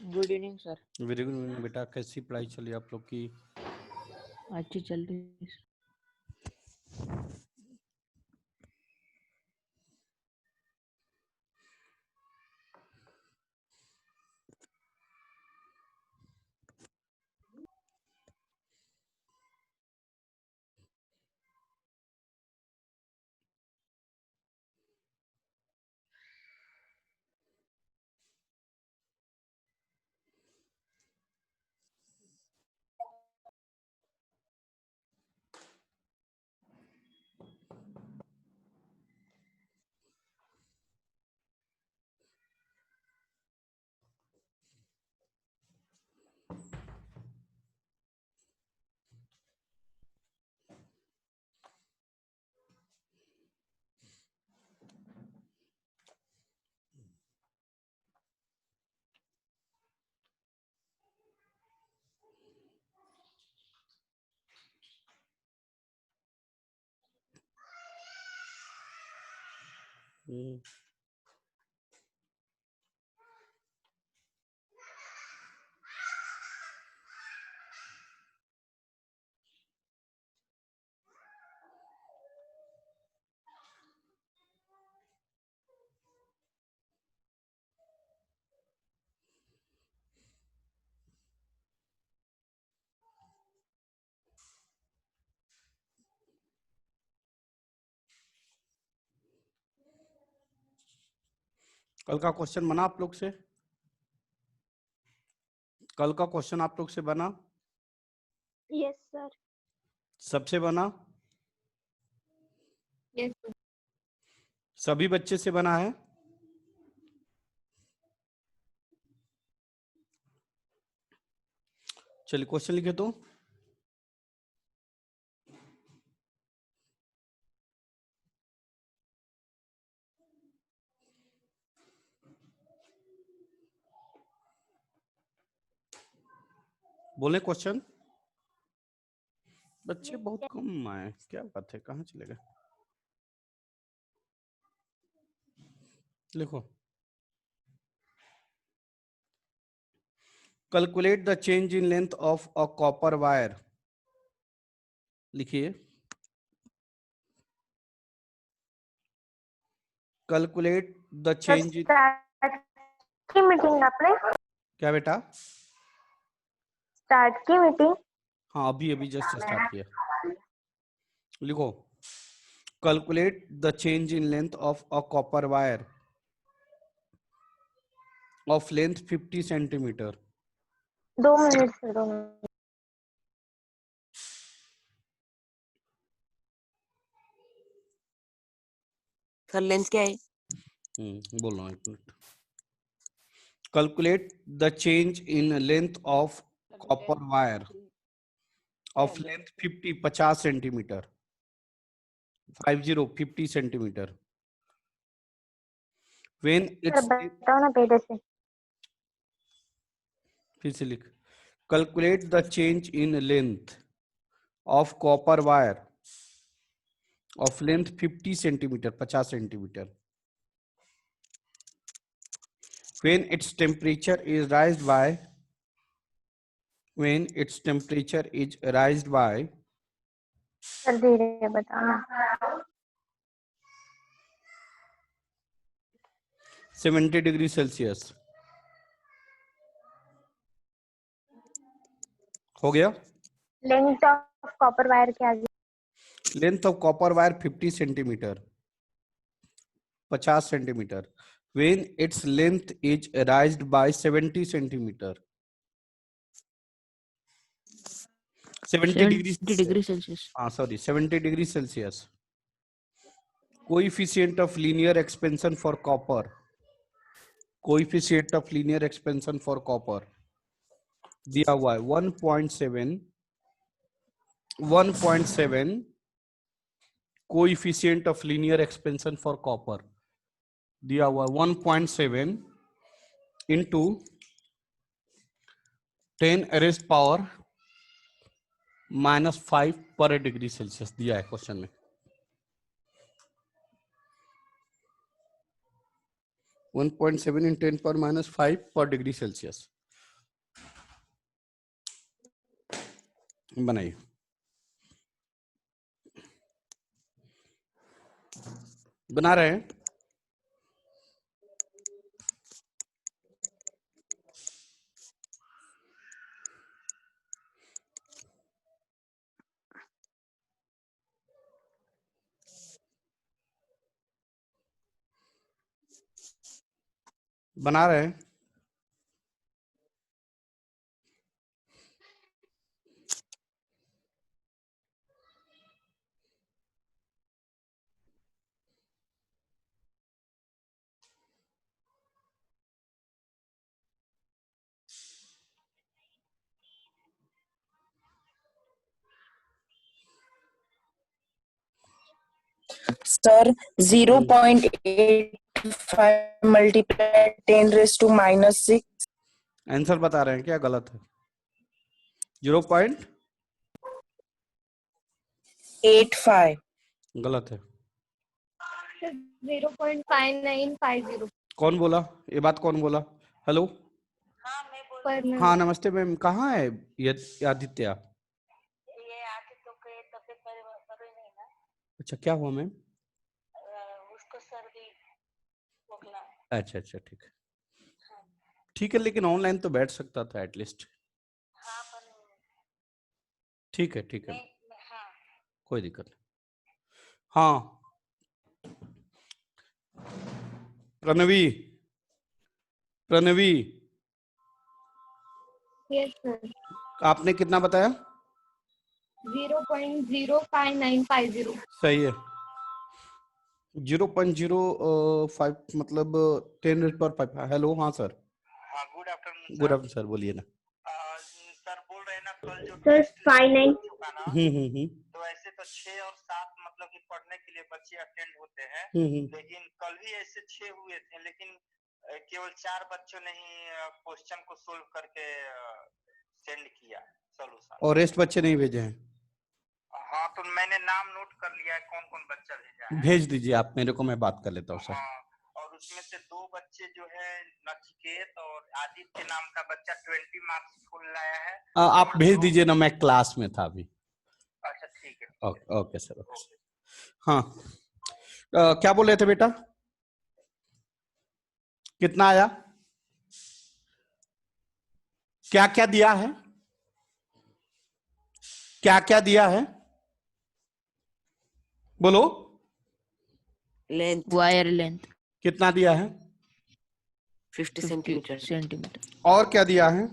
Good evening sir. Very good evening बेटा, कैसी पढ़ाई चली आप लोग की? अच्छी चल रही है सर। कल का क्वेश्चन बना आप लोग से? कल का क्वेश्चन आप लोग से बना? Yes sir. सबसे बना? यस सभी बच्चे से बना है? चलिए क्वेश्चन लिखे तो। बोले क्वेश्चन। बच्चे बहुत कम आए, क्या बात है, कहाँ चले गए? लिखो। Calculate the change in length of a copper wire. लिखिए। Calculate the change in. की मीटिंग आपने क्या बेटा? स्टार्ट की मीटिंग? हाँ, अभी अभी जस्ट स्टार्ट किया। लिखो। Calculate the change in length of a copper wire of length 50 centimeter. 2 minute से 2 मिनट। सर लेंथ क्या है? बोल रहा हूँ, एक minute. Calculate the change in length of copper wire of length 50 centimeter. 50 centimeter. When it's बताओ ना पहले से। फिर से लिख। Calculate the change in length of copper wire of length 50 centimeter, 50 centimeter. When its temperature is raised by sir धीरे बताना। 70 degree Celsius. हो गया। लेंथ ऑफ कॉपर वायर क्या है? Length of copper wire 50 centimetre, 50 centimetre. When its length is raised by 70 centimetre, 70 degree Celsius. हाँ sorry 70 degree Celsius. Coefficient of linear expansion for copper, coefficient of linear expansion for copper दिया हुआ है 1.7, 1.7 coefficient of linear expansion for copper दिया हुआ है 1.7 into 10⁻⁻⁵ पर degree Celsius दिया है क्वेश्चन में। 1.7 × 10⁻⁵ पर डिग्री सेल्सियस। बनाइए। बना रहे हैं। बना रहे हैं। Sir, 0.85 multiplied 10 raised to minus 6. Answer बता रहे हैं क्या? गलत है। 0.85 गलत है। 0.5950। कौन बोला ये बात? कौन बोला? हेलो। हाँ नमस्ते मैम, कहाँ है ये आदित्य? ये आदित्य के तबीयत बड़ी नहीं ना। अच्छा, क्या हुआ मैम? उसको सर्दी खोखला। अच्छा अच्छा, ठीक है ठीक है, लेकिन ऑनलाइन तो बैठ सकता था एटलीस्ट। हाँ पर ठीक है ठीक है, हाँ कोई दिक्कत नहीं। हाँ प्रणवी, प्रणवी यस सर। आपने कितना बताया? 0.05950। सही है। 0.05 मतलब 10⁻5। हेलो, हाँ सर। हाँ good afternoon good sir. Afternoon sir, बोलिए ना। सर बोल रहे हैं ना कल जो सर टेस्ट 59 चुका ना, तो ऐसे तो 6 और 7 मतलब कि पढ़ने के लिए बच्चे अटेंड होते हैं, लेकिन कल भी ऐसे 6 हुए थे, लेकिन केवल 4 बच्चों ने ही क्वेश्चन को सोल्व करके सेंड किया सॉल्यूशन, और रेस्ट बच्चे नहीं भेजे हैं? हाँ तो मैंने नाम नोट कर लिया है कौन कौन बच्चा भेजा है। भेज दीजिए आप मेरे को, मैं बात कर लेता हूँ सर। हाँ, और उसमें से 2 बच्चे जो है नचिकेत और आदित्य नाम का बच्चा 20 मार्क्स फुल लाया है। आप और भेज 2 दीजिए ना, मैं क्लास में था अभी। अच्छा ठीक है। Okay sir, okay. हाँ क्या बोल रहे थे बेटा? कितना आया? क्या क्या दिया है? क्या क्या दिया है? बोलो। लेंथ, वायर लेंथ कितना दिया है? 50 सेंटीमीटर। और क्या दिया है?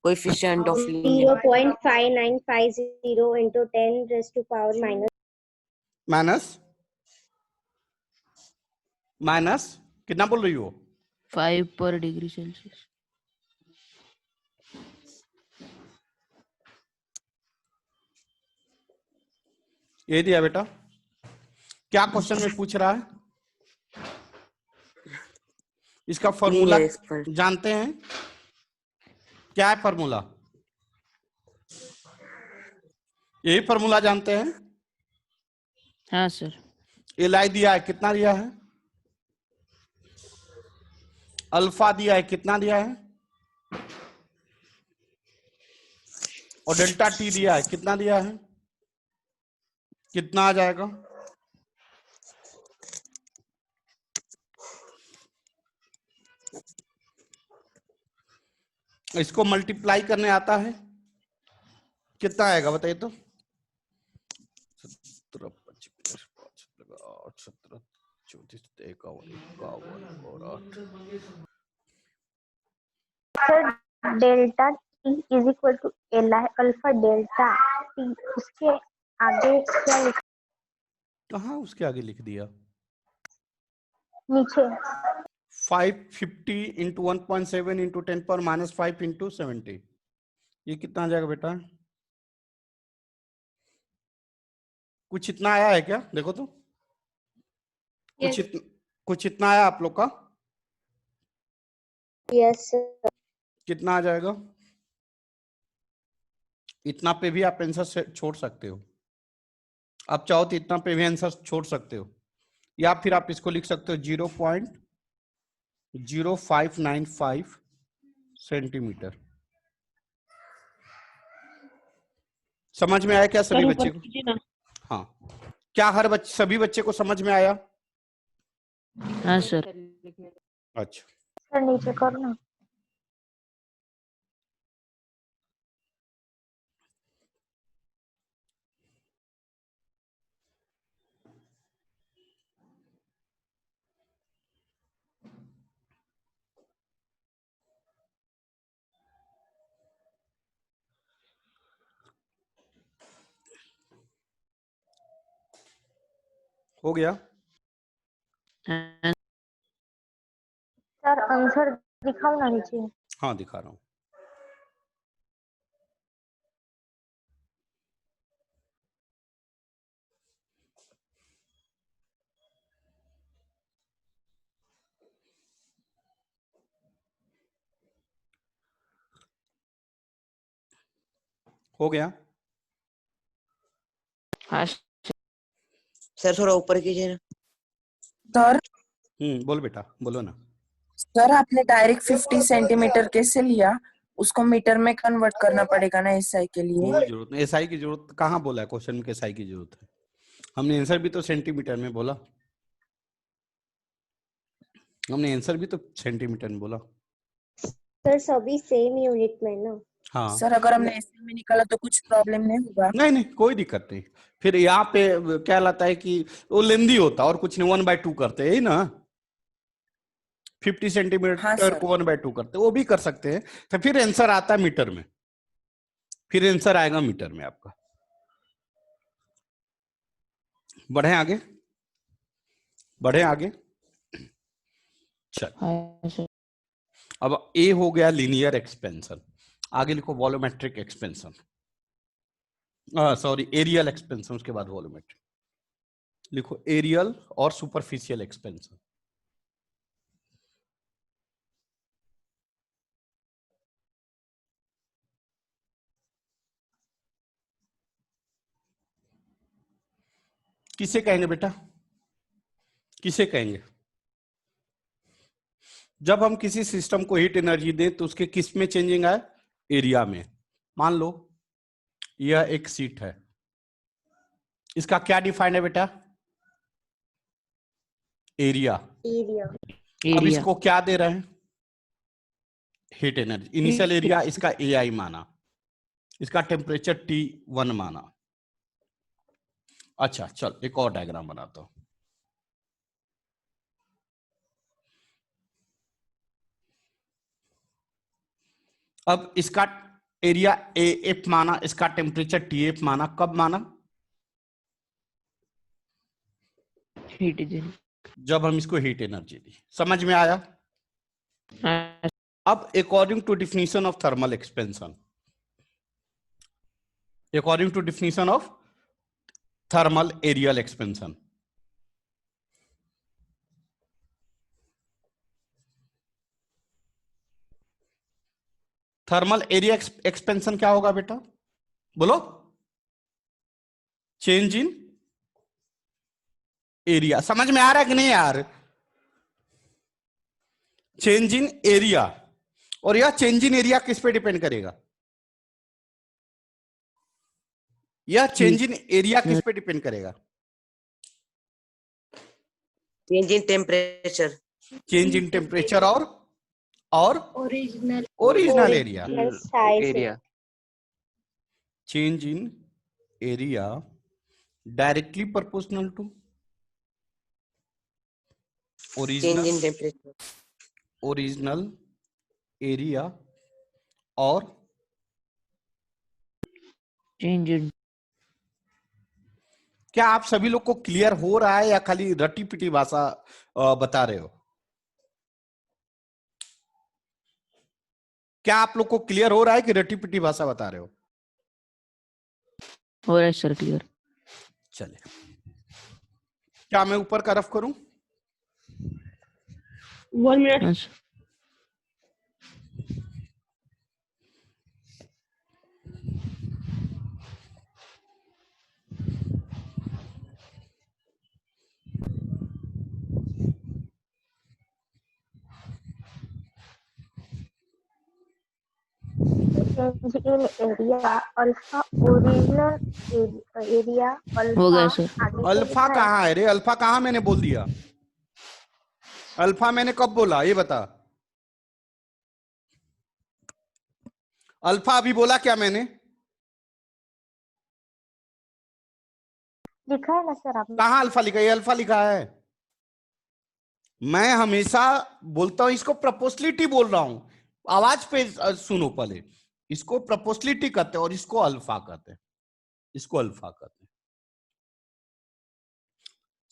Coefficient of linear 0.5950 into 10 raised to power minus कितना बोल रही हो? 5 पर डिग्री सेल्सियस। ये दिया बेटा। क्या क्वेश्चन में पूछ रहा है? इसका फॉर्मूला जानते हैं? क्या है फॉर्मूला? यही फॉर्मूला जानते हैं? हाँ सर। एल दिया है, कितना दिया है? अल्फा दिया है, कितना दिया है? और डेल्टा टी दिया है, कितना दिया है? कितना आ जाएगा? इसको मल्टीप्लाई करने आता है? कितना आएगा बताइए तो? 17, 25, 8, 17, 34, 51, 51 और 8। Sir delta T is equal to L I alpha delta T. उसके आगे क्या लिखा? कहाँ उसके आगे लिख दिया? नीचे 550 इंटू 1.7 इंटू 10⁻⁻5 इंटू 70। ये कितना आ जाएगा बेटा? कुछ इतना आया है क्या? देखो तो। कुछ इतना आया आप लोग का? यस कितना आ जाएगा? इतना पे भी आप आंसर छोड़ सकते हो। आप चाहो तो इतना पे भी आंसर छोड़ सकते हो, या फिर आप इसको लिख सकते हो 0.0595 सेंटीमीटर। समझ में आया क्या सभी सर बच्चे ऊपर को? कीजिए ना। हाँ, क्या हर बच्चे सभी बच्चे को समझ में आया? हाँ सर। अच्छा, सर नीचे करो ना। हो गया? हाँ, सर आंसर दिखाओ ना नीचे। हाँ, दिखा रहा हूँ। हो गया? हाँ सर थोड़ा ऊपर कीजिए ना। सर बोल बेटा, बोलो ना। सर आपने डायरेक्ट 50 सेंटीमीटर कैसे लिया? उसको मीटर में कन्वर्ट करना पड़ेगा ना एसआई के लिए। कोई जरूरत नहीं, एसआई की जरूरत कहाँ बोला है क्वेश्चन में? एसआई की जरूरत है? हमने आंसर भी तो सेंटीमीटर में बोला। हमने आंसर भी तो सेंटीमीटर में बोला। सर सभी सेम यूनिट में ना। हाँ, सर अगर हमने एसआई में निकाला तो कुछ प्रॉब्लम नहीं होगा? नहीं नहीं, कोई दिक्कत नहीं। फिर यहाँ पे क्या लाता है कि वो लेंदी होता और कुछ नहीं, 1/2 करते यही ना। 50 हाँ सेंटीमीटर सर। को 1/2 करते, वो भी कर सकते हैं। तो फिर आंसर आता है मीटर में, फिर आंसर आएगा मीटर में आपका। बढ़े आगे, बढ़े आगे। चल, हाँ सर। अब ए हो गया लीनियर एक्सपेंशन, आगे लिखो volumetric expansion, sorry areal expansion, उसके बाद वॉल्यूमेट्रिक लिखो। एरियल और सुपरफिशियल एक्सपेंशन। किसे कहेंगे बेटा? किसे कहेंगे? जब हम किसी सिस्टम को हीट एनर्जी दें तो उसके किस में चेंजिंग आए? एरिया में। मान लो यह एक सीट है, इसका क्या डिफाइंड है बेटा? एरिया। एरिया। अब एरिया इसको क्या दे रहे हैं? Heat energy. इनिशियल एरिया इसका AI माना, इसका टेम्परेचर T1 माना। अच्छा चल, एक और डायग्राम बनाता हूं। अब इसका एरिया AF माना, इसका टेम्परेचर TF माना। कब माना? Heat energy. जब हम इसको हीट एनर्जी दी। समझ में आया? हाँ अब according to definition of thermal expansion, according to definition of thermal areal expansion, thermal area expansion क्या होगा बेटा? बोलो। Change in area. समझ में आ रहा है कि नहीं यार? Change in area. और यह चेंज इन एरिया किस पे डिपेंड करेगा? यह चेंज इन एरिया किस पे डिपेंड करेगा? Change in temperature. Change in temperature और original area. Area. Change in area directly proportional to change in temperature. Original area और चेंज इन। क्या आप सभी लोग को क्लियर हो रहा है या खाली रटी पिटी भाषा बता रहे हो? क्या आप लोग को क्लियर हो रहा है कि रटी पिटी भाषा बता रहे हो? हो रहा है सर क्लियर। चलिए, क्या मैं ऊपर का रफ करूं? 1 मिनट। हाँ sir. change in area alpha original area हो गया अल्फा सर। आगे क्या अल्फा लिखा है? कहाँ है रे? अल्फा कहाँ मैंने बोल दिया? अल्फा मैंने कब बोला ये बता। अल्फा अभी बोला क्या मैंने? लिखा है ना सर आपने? कहाँ अल्फा लिखा है? ये अल्फा लिखा है। मैं हमेशा बोलता हूं इसको प्रपोस्टिलिटी बोल रहा हूं। आवाज पे सुनो पहले। इसको प्रपोस्टिलिटी कहते हैं और इसको अल्फा कहते हैं। इसको अल्फा कहते हैं।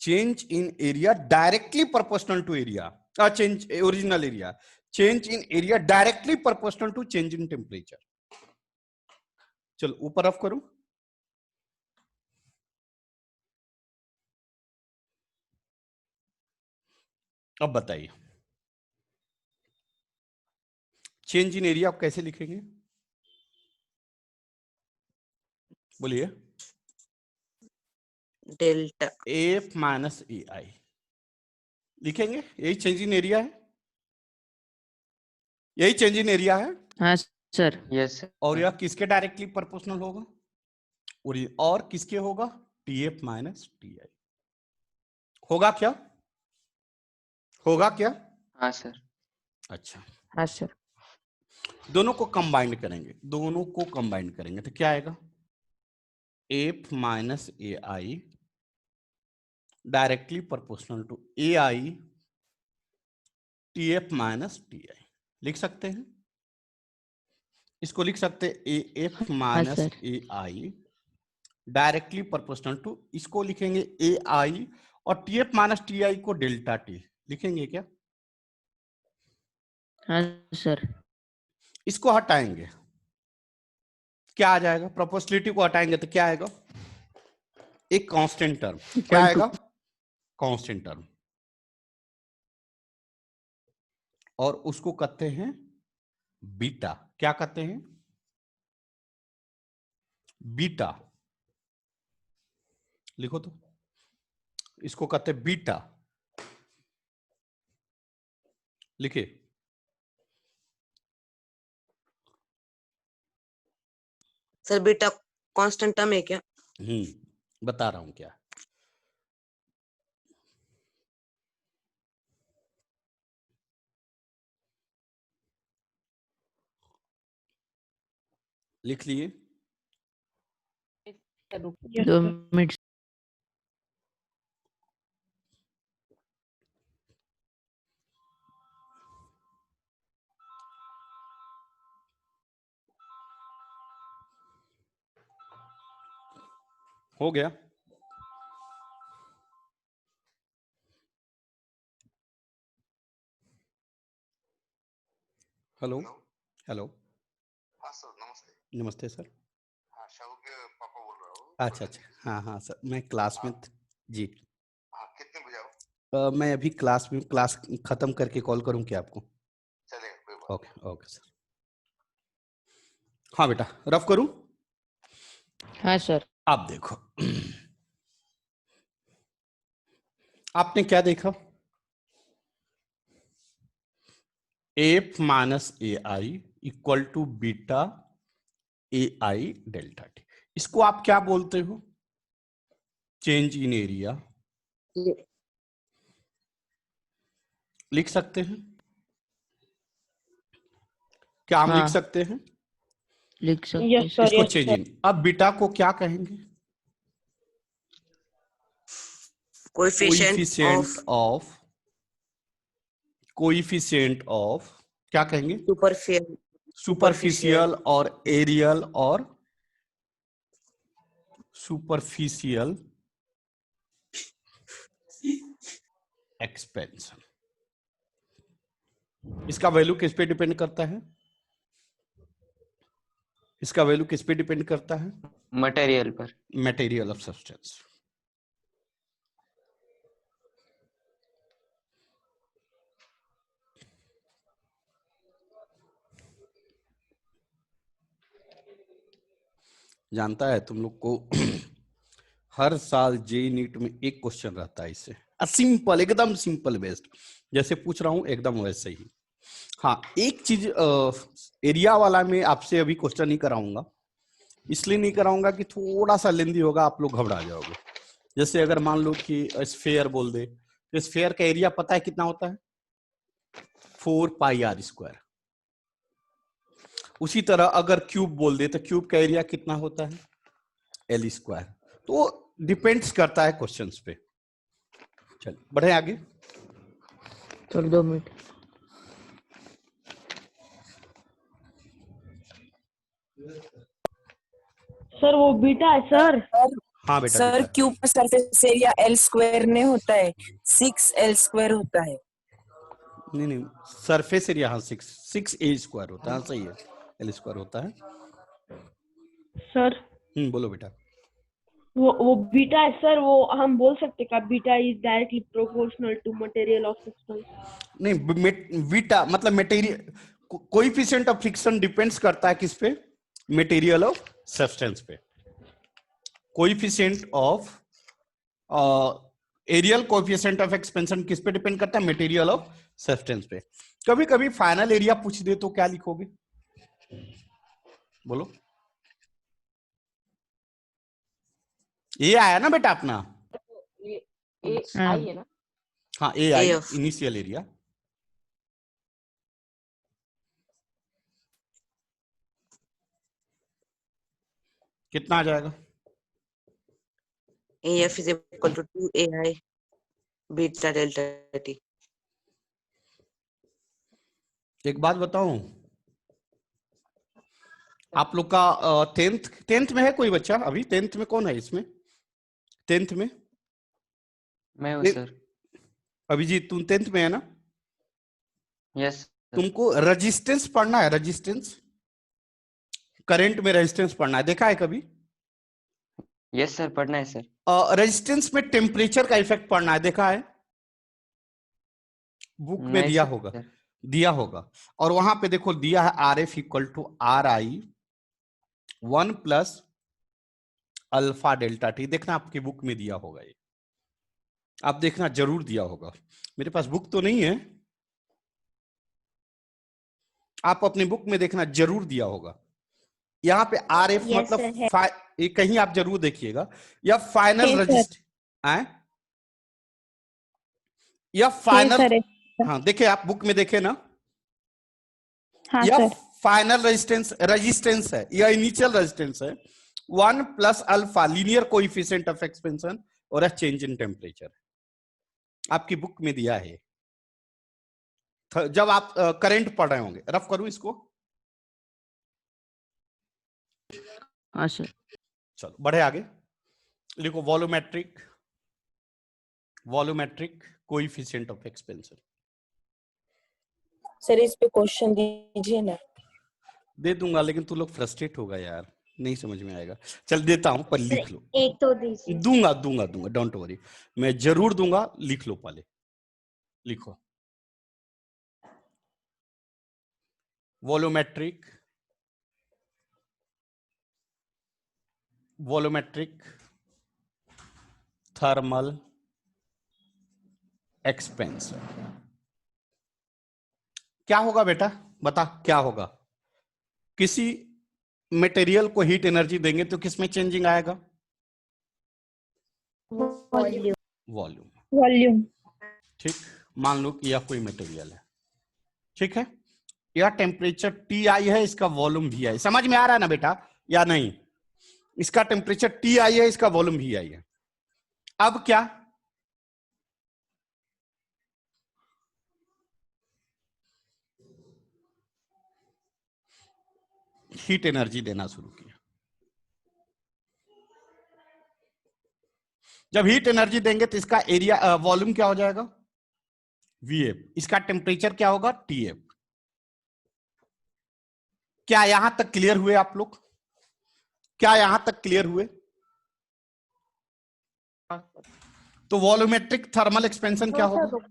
Change in area directly proportional to area, change original area, change in area directly proportional to change in temperature. चलो ऊपर ऑफ करूं। अब बताइए चेंज इन एरिया आप कैसे लिखेंगे? बोलिए। डेल्टा एफ माइनस ए आई लिखेंगे। यही चेंज इन एरिया है। यही चेंज इन एरिया है। हाँ सर। Yes sir. और यह किसके डायरेक्टली प्रोपोर्शनल होगा? और किसके होगा? टी एफ माइनस टी आई। होगा क्या? होगा क्या? हाँ सर। अच्छा, हाँ सर। दोनों को कंबाइन करेंगे। दोनों को कंबाइन करेंगे तो क्या आएगा? F minus A I directly proportional to A I T F minus T I. लिख सकते हैं। इसको लिख सकते हैं A F minus sir. A I directly proportional to, इसको लिखेंगे ए आई और T F minus T I को डेल्टा टी लिखेंगे क्या? हाँ सर। इसको हटाएंगे क्या आ जाएगा? प्रोपोर्शनलिटी को हटाएंगे तो क्या आएगा? एक कांस्टेंट टर्म। क्या आएगा? Constant term. और उसको कहते हैं बीटा। क्या कहते हैं? बीटा। लिखो तो। इसको कहते हैं बीटा। लिखिए। सर बीटा कांस्टेंट टर्म है क्या? बता रहा हूं क्या। लिख लिए? 2 मिनट। हो गया? Hello hello. हाँ सर नमस्ते। नमस्ते सर। हाँ शाहू के पापा बोल रहा हूँ। अच्छा अच्छा, हाँ हाँ सर, मैं क्लास में जी। हाँ कितने बजे आओ? मैं अभी क्लास खत्म करके कॉल करूं क्या आपको? चलेगा कोई बात। Okay okay sir. हाँ बेटा, रफ करूं? हाँ सर। आप देखो। आपने क्या देखा? F minus A I equal to beta A I delta T. इसको आप क्या बोलते हो? Change in area. लिख सकते हैं क्या? हम लिख सकते हैं। लिख सकते हैं। इसको चेंज इन। अब बीटा को क्या कहेंगे? कोएफिशिएंट ऑफ क्या कहेंगे? सुपरफिशियल और एरियल और सुपरफिशियल एक्सपेंशन। इसका वैल्यू किस पे डिपेंड करता है? इसका वैल्यू किस पे डिपेंड करता है? मटेरियल पर। Material of substance. जानता है तुम लोग को हर साल जेईई नीट में एक क्वेश्चन रहता है इससे। सिंपल, एकदम सिंपल बेस्ड। जैसे पूछ रहा हूं एकदम वैसे ही। हाँ, एक चीज एरिया वाला में आपसे अभी क्वेश्चन नहीं कराऊंगा, इसलिए नहीं कराऊंगा कि थोड़ा सा लेंदी होगा, आप लोग घबरा जाओगे। जैसे अगर मान लो कि स्फेयर बोल दे, तो स्फेयर का एरिया पता है कितना होता है? 4πr²। उसी तरह अगर क्यूब बोल दे तो क्यूब का एरिया कितना होता है? L²। तो डिपेंड्स करता है क्वेश्चंस पे। चलिए बढ़े आगे। Sir 2 minute. सर वो बीटा है सर। हाँ बेटा, सर बेटा। क्यूब का सरफेस एरिया L² नहीं होता है, 6L² होता है। नहीं, सरफेस एरिया हाँ 6A² होता है। हाँ सही है, L² होता है। सर बोलो बेटा। वो बीटा है सर, वो हम बोल सकते का beta is directly proportional to material of substance. नहीं, बीटा मतलब material, coefficient of friction depends करता है किस पे? मटेरियल ऑफ सब्सटेंस पे। Coefficient of areal coefficient of expansion किस पे डिपेंड करता है? मटेरियल ऑफ सब्सटेंस पे। कभी कभी फाइनल एरिया पूछ दे तो क्या लिखोगे? बोलो। ये आया ना बेटा अपना? आई है ना? हाँ, ए आई AF। Initial area. कितना आ जाएगा? AF is equal to 2AI beta delta T। एक बात बताऊं, आप लोग का टेंथ में है कोई बच्चा? अभी टेंथ में कौन है इसमें? टेंथ में मैं हूँ सर। अभिजीत, तुम टेंथ में है ना? यस तुमको रेजिस्टेंस पढ़ना है, रेजिस्टेंस, करंट में रेजिस्टेंस पढ़ना है। देखा है कभी? यस सर, पढ़ना है सर। रेजिस्टेंस में टेम्परेचर का इफेक्ट पढ़ना है। देखा है? बुक में नहीं दिया सर। होगा, दिया होगा। और वहां पे देखो दिया है RF equal to RI 1 plus alpha delta T. देखना आपकी बुक में दिया होगा, ये आप देखना जरूर दिया होगा। मेरे पास बुक तो नहीं है, आप अपनी बुक में देखना जरूर दिया होगा। यहाँ पे RF Yes, मतलब sir, है। ये कहीं आप जरूर देखिएगा, या फाइनल है, सर। रजिस्ट या फाइनल। सर, है। हाँ देखे, आप बुक में देखे ना? हाँ या सर। फाइनल रेजिस्टेंस है या इनिशियल रेजिस्टेंस है 1 plus alpha linear coefficient of expansion और चेंज इन टेम्परेचर। आपकी बुक में दिया है जब आप करंट पढ़ रहे होंगे। रफ करूं इसको? हाँ सर। चलो बढ़े आगे। लिखो volumetric coefficient of expansion. Sir इस पे क्वेश्चन दीजिए ना। दे दूंगा, लेकिन तू लोग फ्रस्ट्रेट होगा यार, नहीं समझ में आएगा। चल देता हूं, पर लिख लो। एक तो दीजिए। दूंगा, डोंट वरी, मैं जरूर दूंगा। लिख लो, पहले लिखो। वॉल्यूमेट्रिक थर्मल एक्सपेंशन क्या होगा बेटा? बता क्या होगा? किसी मटेरियल को हीट एनर्जी देंगे तो किसमें चेंजिंग आएगा? वॉल्यूम। ठीक, मान लो कि यह कोई मटेरियल है, ठीक है, यह टेम्परेचर TI है, इसका वॉल्यूम VI। समझ में आ रहा है ना बेटा या नहीं? इसका टेम्परेचर TI है, इसका वॉल्यूम VI है। अब क्या? हीट एनर्जी देना शुरू किया। जब हीट एनर्जी देंगे तो इसका एरिया वॉल्यूम क्या हो जाएगा? VF। इसका टेम्परेचर क्या होगा? TF। क्या यहां तक क्लियर हुए आप लोग? क्या यहां तक क्लियर हुए? तो वॉल्यूमेट्रिक थर्मल एक्सपेंशन क्या होगा?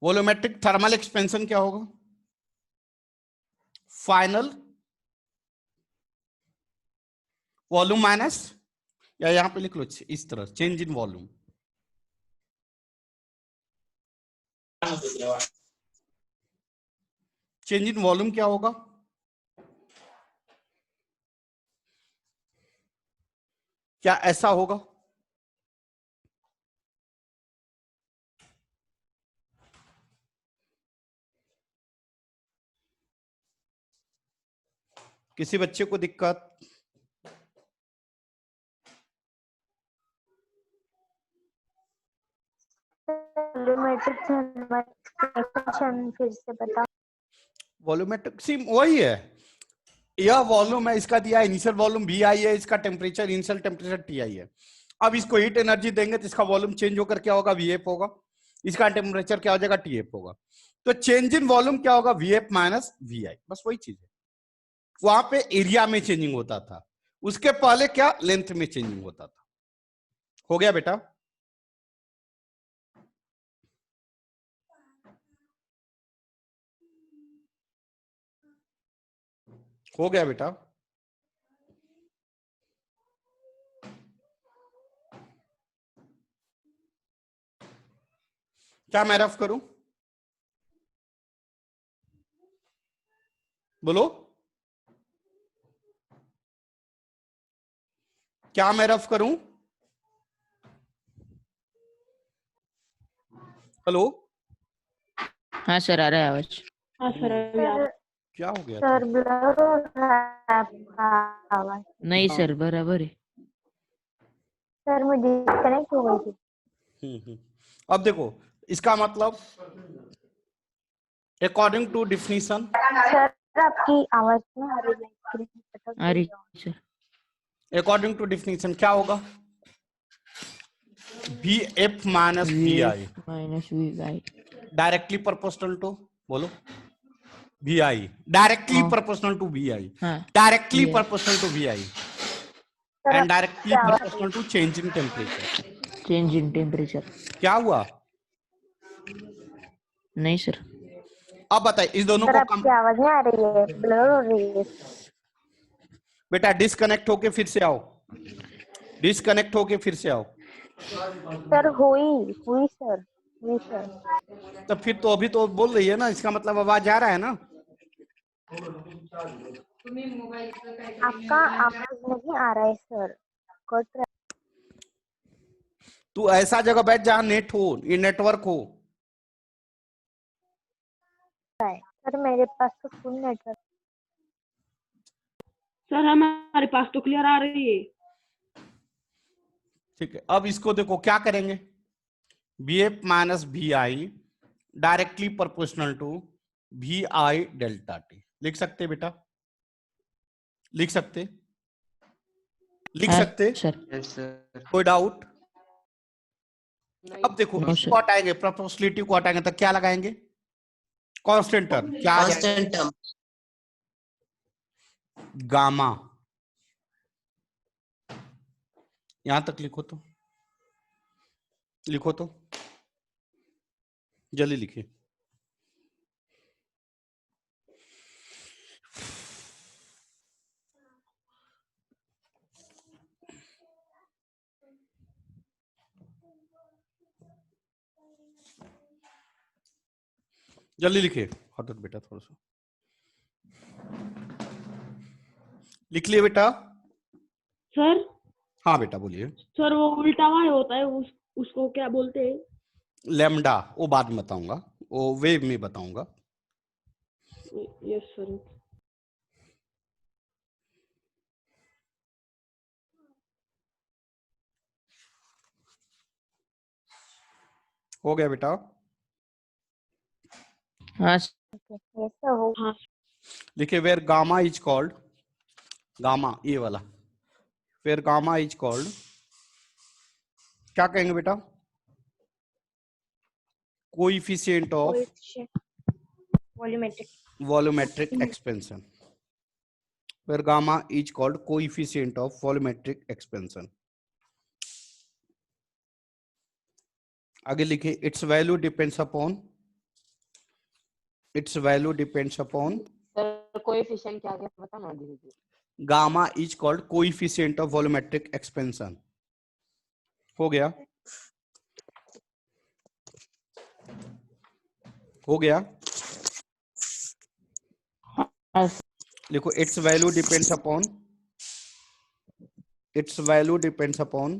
वॉल्यूमेट्रिक थर्मल एक्सपेंशन क्या होगा? फाइनल वॉल्यूम माइनस, या यहाँ पे लिख लो इस तरह, change in volume. Change in volume क्या होगा? क्या ऐसा होगा? किसी बच्चे को दिक्कत? वॉल्यूमेट्रिक एक्सपेंशन फिर से बताओ। वॉल्यूमेट्रिक सिम वही है, यह वॉल्यूम है, इसका दिया इनिशियल वॉल्यूम वी आई है, इसका temperature initial temperature T I है। अब इसको हीट एनर्जी देंगे तो इसका वॉल्यूम चेंज होकर क्या होगा? वी एफ होगा, इसका टेम्परेचर क्या हो जाएगा? टी एफ होगा। तो चेंज इन वॉल्यूम क्या होगा? वी एफ माइनस वी आई, बस वही चीज है। वहां पे एरिया में चेंजिंग होता था, उसके पहले क्या? लेंथ में चेंजिंग होता था। हो गया बेटा? हो गया बेटा? क्या मैं रफ करूं? बोलो, क्या मैं रफ करूं? हेलो, हाँ सर आ रहा है आवाज। हाँ सर अभी आ रहा है। क्या हो गया सर था? ब्लर हो रहा है आपका आवाज। नहीं हाँ। सर बराबर है। सर मुझे डिस्कनेक्ट हो गई थी। अब देखो, इसका मतलब अकॉर्डिंग टू डिफिनीशन, सर आपकी आवाज ना आ रही है। आ रही सर। अकॉर्डिंग टू डिफिनीशन क्या होगा? V F minus V I minus V I directly proportional to, बोलो, वी आई डायरेक्टली हाँ। प्रोपोर्शनल टू वी आई, हाँ directly VI। Proportional to V I sir and directly proportional to change in temperature. Change in temperature. क्या हुआ? नहीं sir. अब बताइए इस दोनों सर को आपकी आवाज नहीं आ रही है, ब्लर हो रही है। बेटा डिस्कनेक्ट होके फिर से आओ, डिस्कनेक्ट होके फिर से आओ। सर हुई सर, हुई सर। तो फिर तो अभी तो बोल रही है ना, इसका मतलब आवाज आ रहा है ना? आपका आवाज नहीं आ रहा है सर, कट रहा तू ऐसा जगह बैठ जहां नेट हो, ये नेटवर्क हो। है। सर मेरे पास तो फुल नेटवर्क। सर हमारे पास तो क्लियर आ रही है। ठीक है, अब इसको देखो क्या करेंगे? B F minus V I directly proportional to V I delta T. लिख सकते बेटा? लिख सकते? लिख हाँ सकते? सर। Yes sir. कोई डाउट? अब देखो No, इसको हटाएंगे, प्रोपोर्शनलिटी को हटाएंगे तो क्या लगाएंगे? Constant term. क्या आ जाएगा? Constant term gamma. यहां तक लिखो तो, लिखो तो, जल्दी लिखिए। जल्दी लिखिए, हटो बेटा थोड़ा सा। लिख लिए बेटा? सर हाँ बेटा बोलिए। सर वो उल्टा वाई होता है, उसको क्या बोलते हैं? लैम्डा, वो बाद में बताऊंगा, वो वेव में बताऊंगा। Yes sir. हो गया बेटा? हाँ ऐसा हो। हाँ लिखिए where gamma is called, gamma ये वाला, वेयर गामा इज कॉल्ड, क्या कहेंगे बेटा? Coefficient of volumetric expansion. Where gamma is called coefficient of volumetric expansion. आगे लिखिए its value depends upon, its value depends upon sir coefficient क्या है बताना दीजिए। Gamma is called coefficient of volumetric expansion. हो गया, हो गया। Yes. लिखो it's value depends upon, its value depends upon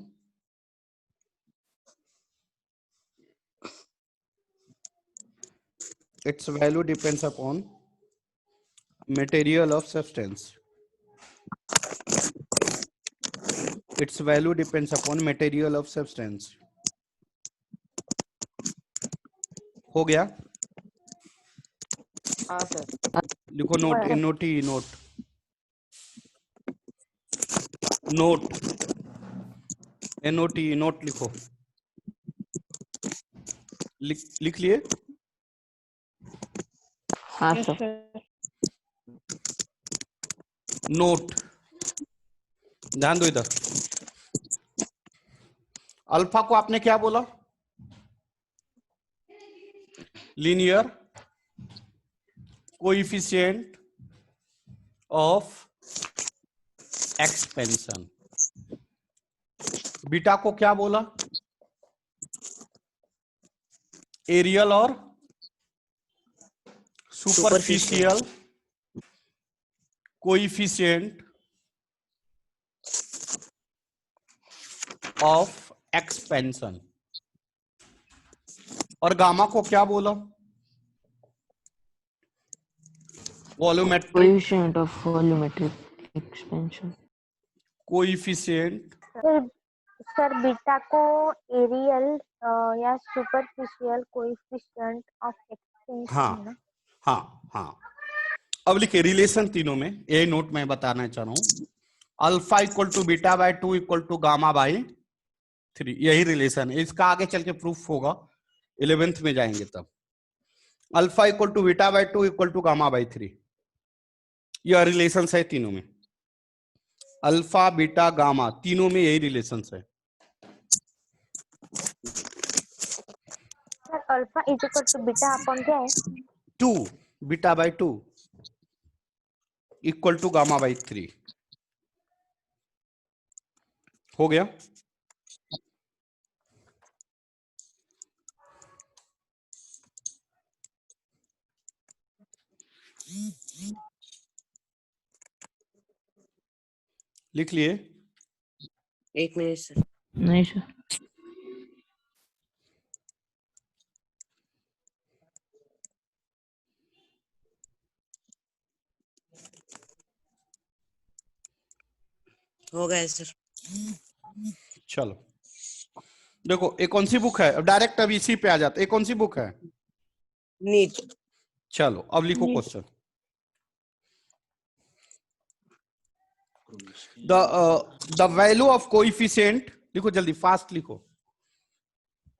its value depends upon material of substance. Its value depends upon material of substance. हो गया, हाँ सर। लिखो note, NOT, note, note, NOT, note लिखो, लिख लिए। हाँ Yes, सर। sir. नोट, ध्यान दो इधर। अल्फा को आपने क्या बोला? Linear coefficient of expansion. Beta को क्या बोला? एरियल और सुपरफिशियल कोएफिशिएंट ऑफ एक्सपेंशन। और गामा को क्या बोला? Volumetric Coefficient of volumetric expansion. Coefficient. Sir beta को एरियल या सुपरफिशियल कोएफिशिएंट ऑफ एक्सपेंशन। हाँ हाँ हाँ। अब लिखे रिलेशन तीनों में, यही नोट मैं बताना चाह रहा हूं। Alpha equal to beta by 2 equal to gamma by 3, यही रिलेशन है। इसका आगे चल के प्रूफ होगा, 11th में जाएंगे तब। Alpha equal to beta by 2 equal to gamma by 3, यह रिलेशन है तीनों में। अल्फा बीटा गामा तीनों में यही रिलेशन है। Sir alpha is equal to beta upon क्या है? 2 beta by 2 equal to gamma by 3। हो गया, लिख लिए। एक मिनट सर। नहीं सर। हो गया सर। चलो देखो, ये कौन सी बुक है? अब डायरेक्ट अब इसी पे आ जाते। ये कौन सी बुक है? नीट। चलो अब लिखो NEET. Question. The value of coefficient, लिखो जल्दी, फास्ट लिखो।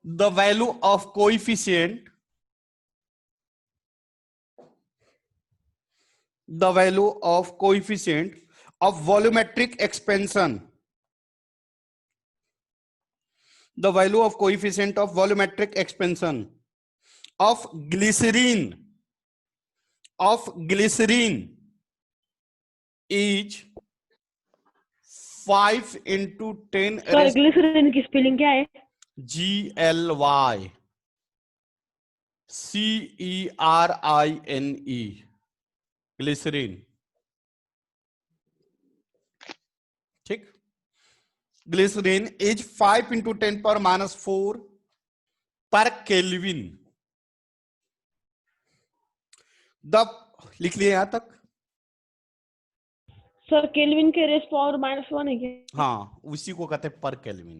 The value of coefficient, the value of coefficient of volumetric expansion, the value of coefficient of volumetric expansion of glycerin is 5 into 10 sir glycerine की spelling क्या है? GLYCERINE, glycerine. ठीक, glycerine is 5 into 10 power minus 4 पर kelvin. लिख लिए यहां तक? Sir kelvin के रेस पावर -1 है क्या? हाँ, उसी को कहते हैं per kelvin.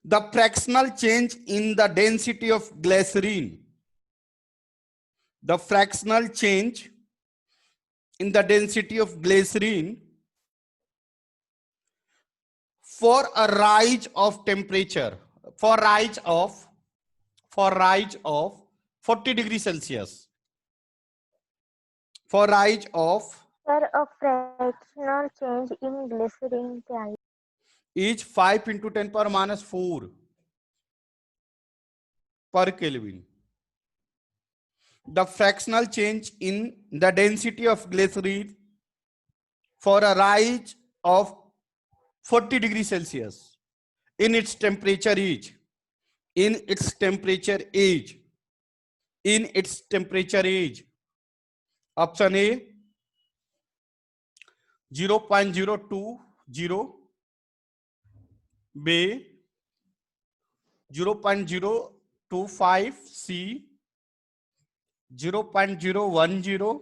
The fractional change in the density of glycerine, the fractional change in the density of glycerine for a rise of temperature, for rise of 40 degrees Celsius, for rise of sir a fractional change in glycerine क्या है? is 5 into 10 power minus 4 per Kelvin. the fractional change in the density of glycerin for a rise of 40 degrees Celsius in its temperature is, in its temperature is, in its temperature is. Option A 0.020, B 0.025, C 0.010,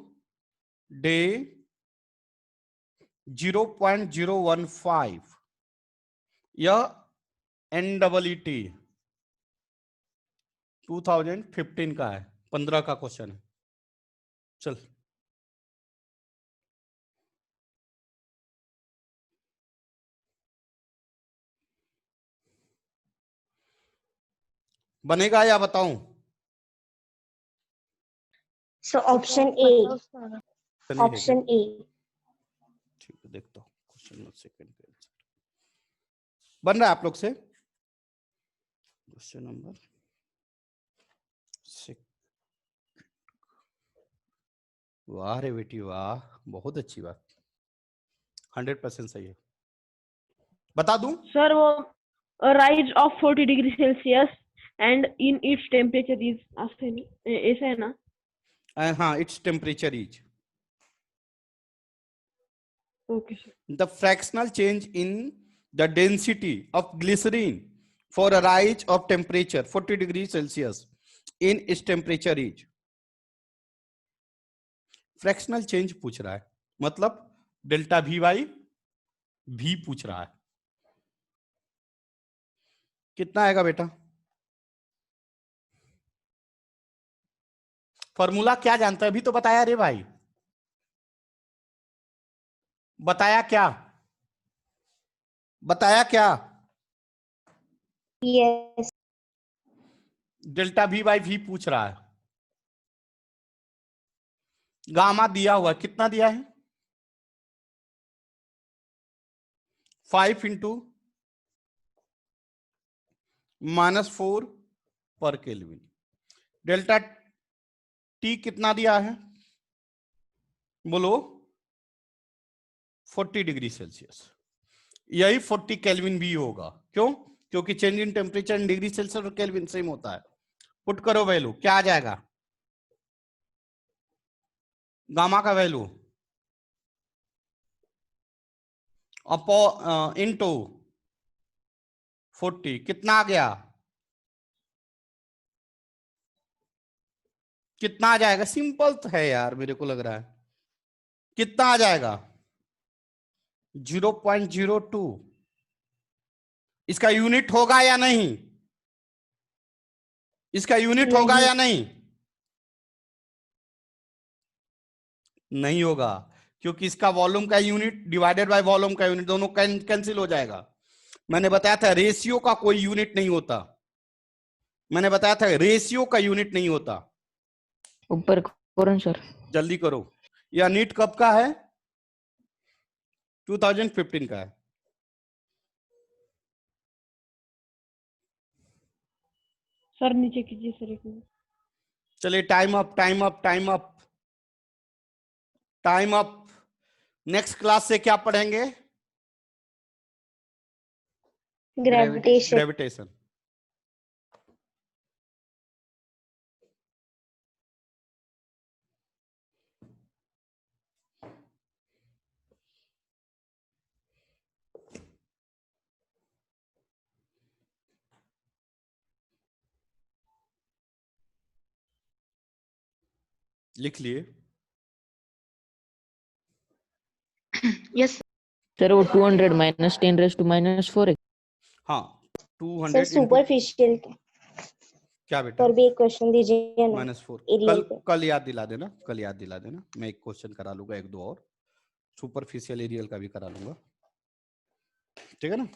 D 0.015. यह NEET 2015 का है, 15 का question है। चल बनेगा या बताऊं? So option A. Option A. ठीक है, देखता हूँ क्वेश्चन सेकंड पे बन रहा है आप लोग से। Question number 6। वाह रे बेटी वाह, बहुत अच्छी बात, 100% सही है। बता दूं? सर वो rise of 40 degree Celsius and in its temperature is ऐसा है ना? हाँ, its temperature is. Okay sir. The fractional change in the density of glycerin for a rise of temperature 40 degrees Celsius in its temperature is. Fractional change पूछ रहा है, मतलब delta we by भी पूछ रहा है। कितना आएगा बेटा? फॉर्मूला क्या जानता है? अभी तो बताया रे भाई, बताया क्या? बताया क्या? Yes. डेल्टा वी बाई भी पूछ रहा है। गामा दिया हुआ, कितना दिया है? 5 इंटू -4 पर केल्विन। डेल्टा टी कितना दिया है? बोलो 40 डिग्री सेल्सियस। यही 40 केल्विन भी होगा। क्यों? क्योंकि change in temperature in degree Celsius और केल्विन सेम होता है। पुट करो वैल्यू, क्या आ जाएगा? गामा का वैल्यू इंटू 40 कितना आ गया? कितना आ जाएगा? सिंपल तो है यार, मेरे को लग रहा है। कितना आ जाएगा? 0.02। इसका यूनिट होगा या नहीं? इसका यूनिट होगा या नहीं? नहीं होगा, क्योंकि इसका वॉल्यूम का यूनिट डिवाइडेड बाय वॉल्यूम का यूनिट, दोनों कैंसिल हो जाएगा। मैंने बताया था रेशियो का कोई यूनिट नहीं होता। मैंने बताया था रेशियो का यूनिट नहीं होता। ऊपर करो सर। जल्दी करो। यह नीट कब का है? 2015 का है। सर नीचे कीजिए सर एक मिनट। चलिए time up, time up, time up, time up. Next class से क्या पढ़ेंगे? Gravitation. ग्रेविटेशन। लिख लिए? Yes. सर वो 200 माइनस 10⁻⁻⁴ है। हाँ, सर 200 सुपरफिशियल क्या बेटा? पर भी एक क्वेश्चन दीजिए ना। -4। एरियल पे। कल याद दिला देना, कल याद दिला देना। मैं एक क्वेश्चन करा लूंगा, एक दो और सुपरफिशियल एरियल का भी करा लूंगा, ठीक है ना?